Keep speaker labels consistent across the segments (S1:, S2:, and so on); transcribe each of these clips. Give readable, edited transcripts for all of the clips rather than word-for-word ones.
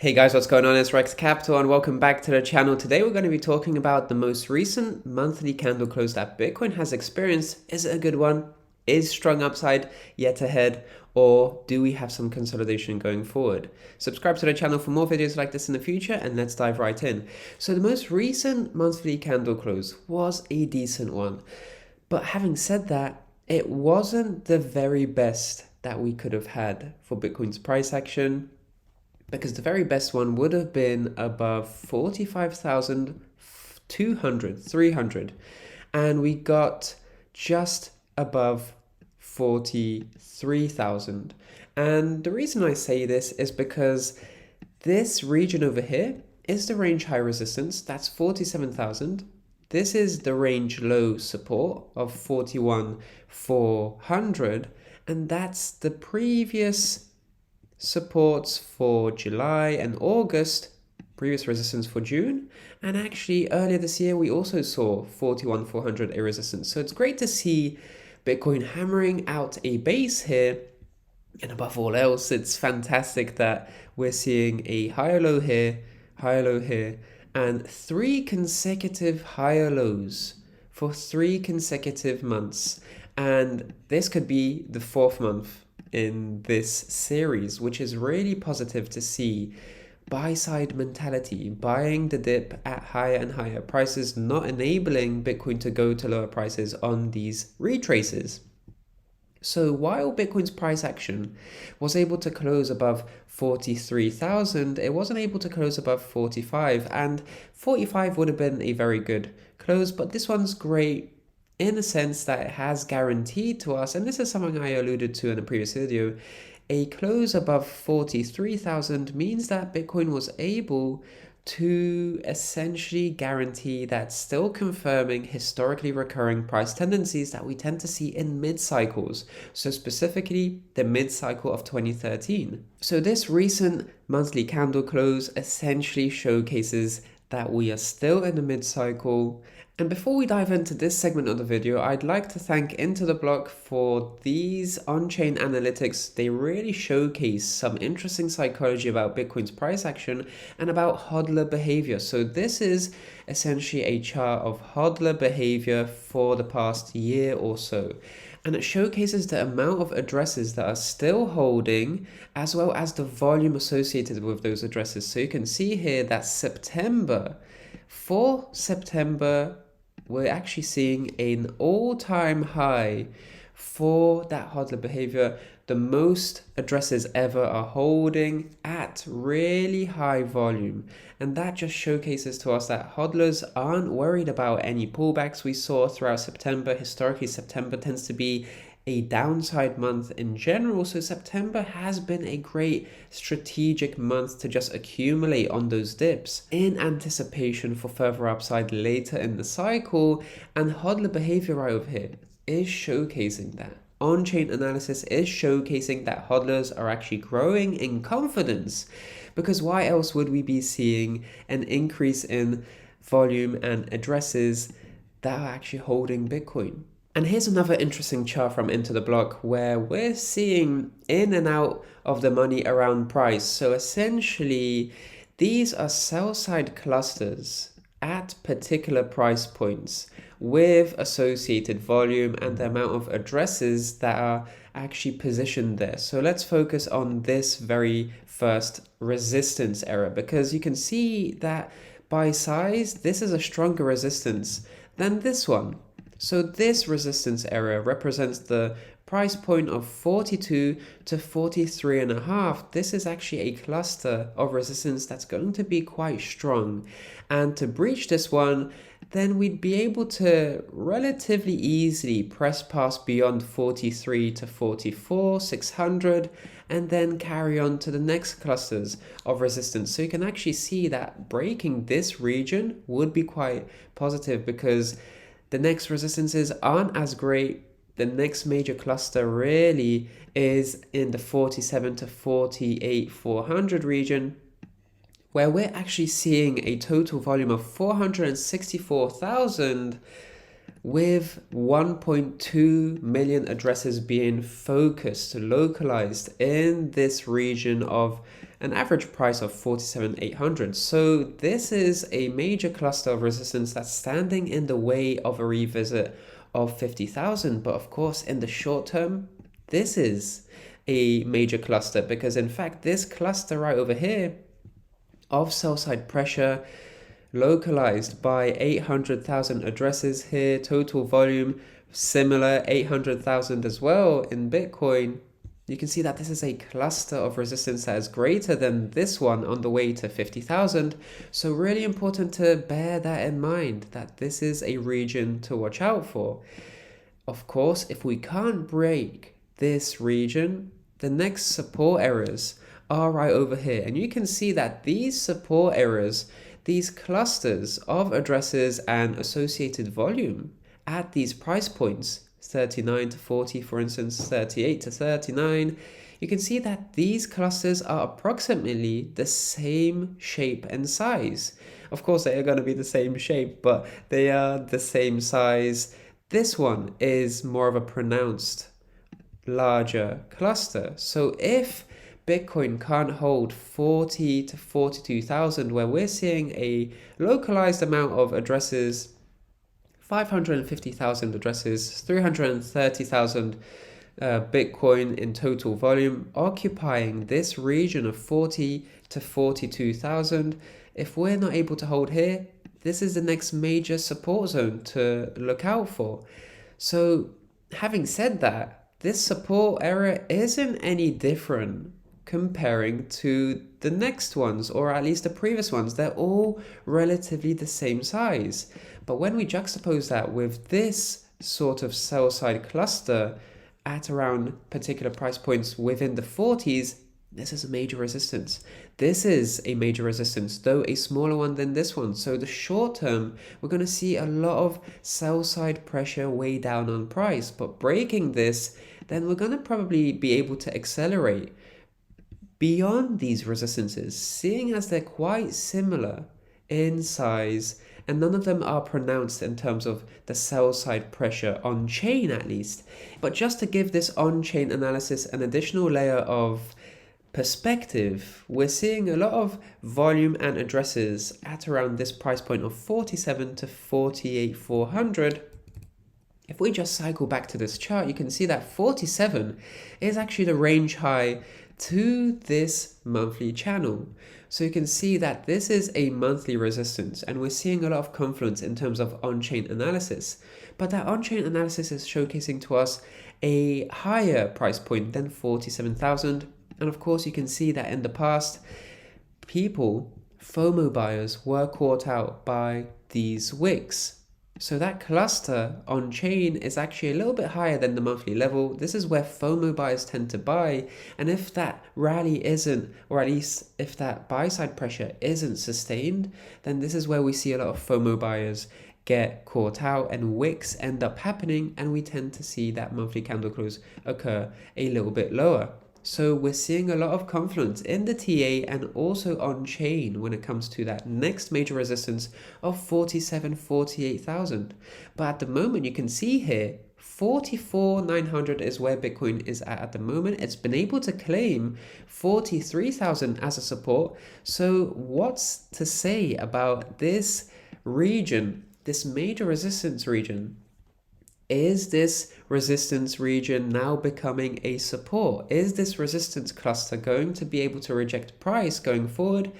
S1: Hey guys, what's going on? It's Rex Capital and welcome back to the channel. Today we're going to be talking about the most recent monthly candle close that Bitcoin has experienced. Is it a good one? Is strong upside yet ahead? Or do we have some consolidation going forward? Subscribe to the channel for more videos like this in the future and let's dive right in. So the most recent monthly candle close was a decent one. But having said that, it wasn't the very best that we could have had for Bitcoin's price action because the very best one would have been above 45,200, 300, and we got just above 43,000. And the reason I say this is because this region over here is the range high resistance, that's 47,000. This is the range low support of 41,400, and that's the previous supports for July and August, previous resistance for June, and actually earlier this year we also saw 41,400 a resistance. So it's great to see Bitcoin hammering out a base here, and above all else, it's fantastic that we're seeing a higher low here, and three consecutive higher lows for 3 consecutive months. And this could be the fourth month in this series, which is really positive to see. Buy side mentality, buying the dip at higher and higher prices, not enabling Bitcoin to go to lower prices on these retraces. So while Bitcoin's price action was able to close above 43,000, it wasn't able to close above 45, and 45 would have been a very good close, but this one's great in the sense that it has guaranteed to us, and this is something I alluded to in a previous video, a close above 43,000 means that Bitcoin was able to essentially guarantee that, still confirming historically recurring price tendencies that we tend to see in mid cycles, so specifically the mid cycle of 2013. So this recent monthly candle close essentially showcases that we are still in the mid cycle. And before we dive into this segment of the video, I'd like to thank Into the Block for these on-chain analytics. They really showcase some interesting psychology about Bitcoin's price action and about hodler behavior. So this is essentially a chart of hodler behavior for the past year or so. And it showcases the amount of addresses that are still holding, as well as the volume associated with those addresses. So you can see here that for September, we're actually seeing an all-time high for that hodler behavior. The most addresses ever are holding at really high volume. And that just showcases to us that hodlers aren't worried about any pullbacks we saw throughout September. Historically, September tends to be a downside month in general, so September has been a great strategic month to just accumulate on those dips in anticipation for further upside later in the cycle. And hodler behavior right over here is showcasing that. On-chain analysis is showcasing that hodlers are actually growing in confidence, because why else would we be seeing an increase in volume and addresses that are actually holding Bitcoin? And here's another interesting chart from Into the Block where we're seeing in and out of the money around price. So essentially, these are sell-side clusters at particular price points with associated volume and the amount of addresses that are actually positioned there. So let's focus on this very first resistance area, because you can see that by size, this is a stronger resistance than this one. So this resistance area represents the price point of 42 to 43.5. This is actually a cluster of resistance that's going to be quite strong. And to breach this one, then we'd be able to relatively easily press past beyond 43 to 44, 600, and then carry on to the next clusters of resistance. So you can actually see that breaking this region would be quite positive, because the next resistances aren't as great. The next major cluster really is in the 47 to 48, 400 region, where we're actually seeing a total volume of 464,000 with 1.2 million addresses being focused, localized in this region of an average price of 47,800. So this is a major cluster of resistance that's standing in the way of a revisit of 50,000. But of course, in the short term, this is a major cluster, because in fact, this cluster right over here of sell side pressure localized by 800,000 addresses here, total volume similar 800,000 as well in Bitcoin. You can see that this is a cluster of resistance that is greater than this one on the way to 50,000. So really important to bear that in mind, that this is a region to watch out for. Of course, if we can't break this region, the next support areas are right over here. And you can see that these support areas, these clusters of addresses and associated volume at these price points, 39 to 40, for instance, 38 to 39, you can see that these clusters are approximately the same shape and size. Of course, they are going to be the same shape, but they are the same size. This one is more of a pronounced, larger cluster. So if Bitcoin can't hold 40 to 42,000, where we're seeing a localized amount of addresses, 550,000 addresses, 330,000 Bitcoin in total volume, occupying this region of 40 to 42,000. If we're not able to hold here, this is the next major support zone to look out for. So having said that, this support area isn't any different comparing to the next ones, or at least the previous ones. They're all relatively the same size. But when we juxtapose that with this sort of sell side cluster at around particular price points within the 40s, this is a major resistance. This is a major resistance, though a smaller one than this one. So the short term, we're going to see a lot of sell side pressure way down on price. But breaking this, then we're going to probably be able to accelerate beyond these resistances, seeing as they're quite similar in size, and none of them are pronounced in terms of the sell side pressure on chain at least. But just to give this on chain analysis an additional layer of perspective, we're seeing a lot of volume and addresses at around this price point of 47 to 48,400. If we just cycle back to this chart, you can see that 47 is actually the range high to this monthly channel. So you can see that this is a monthly resistance, and we're seeing a lot of confluence in terms of on-chain analysis. But that on-chain analysis is showcasing to us a higher price point than 47,000. And of course, you can see that in the past, FOMO buyers, were caught out by these wicks. So that cluster on chain is actually a little bit higher than the monthly level. This is where FOMO buyers tend to buy. And if that rally isn't, or at least if that buy side pressure isn't sustained, then this is where we see a lot of FOMO buyers get caught out and wicks end up happening. And we tend to see that monthly candle close occur a little bit lower. So we're seeing a lot of confluence in the TA and also on chain when it comes to that next major resistance of 48,000. But at the moment, you can see here, 44,900 is where Bitcoin is at the moment. It's been able to claim 43,000 as a support. So what's to say about this region, this major resistance region? Is this resistance region now becoming a support? Is this resistance cluster going to be able to reject price going forward?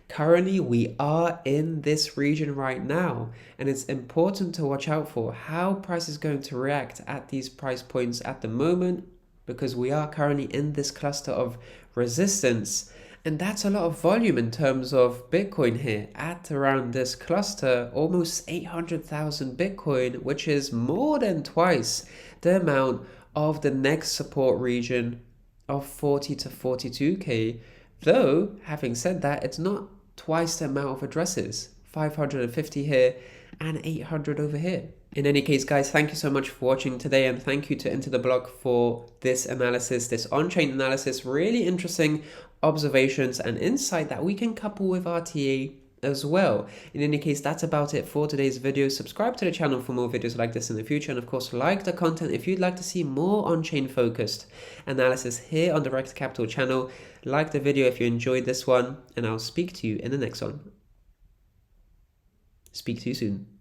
S1: Currently, we are in this region right now, and it's important to watch out for how price is going to react at these price points at the moment, because we are currently in this cluster of resistance. And that's a lot of volume in terms of Bitcoin here at around this cluster, almost 800,000 Bitcoin, which is more than twice the amount of the next support region of 40 to 42K. Though, having said that, it's not twice the amount of addresses, 550 here and 800 over here. In any case, guys, thank you so much for watching today, and thank you to Into the Block for this analysis, this on-chain analysis. Really interesting observations and insight that we can couple with RTA as well. In any case, that's about it for today's video. Subscribe to the channel for more videos like this in the future, and of course like the content if you'd like to see more on-chain focused analysis here on the Direct Capital channel. Like the video if you enjoyed this one, and I'll speak to you in the next one. Speak to you soon.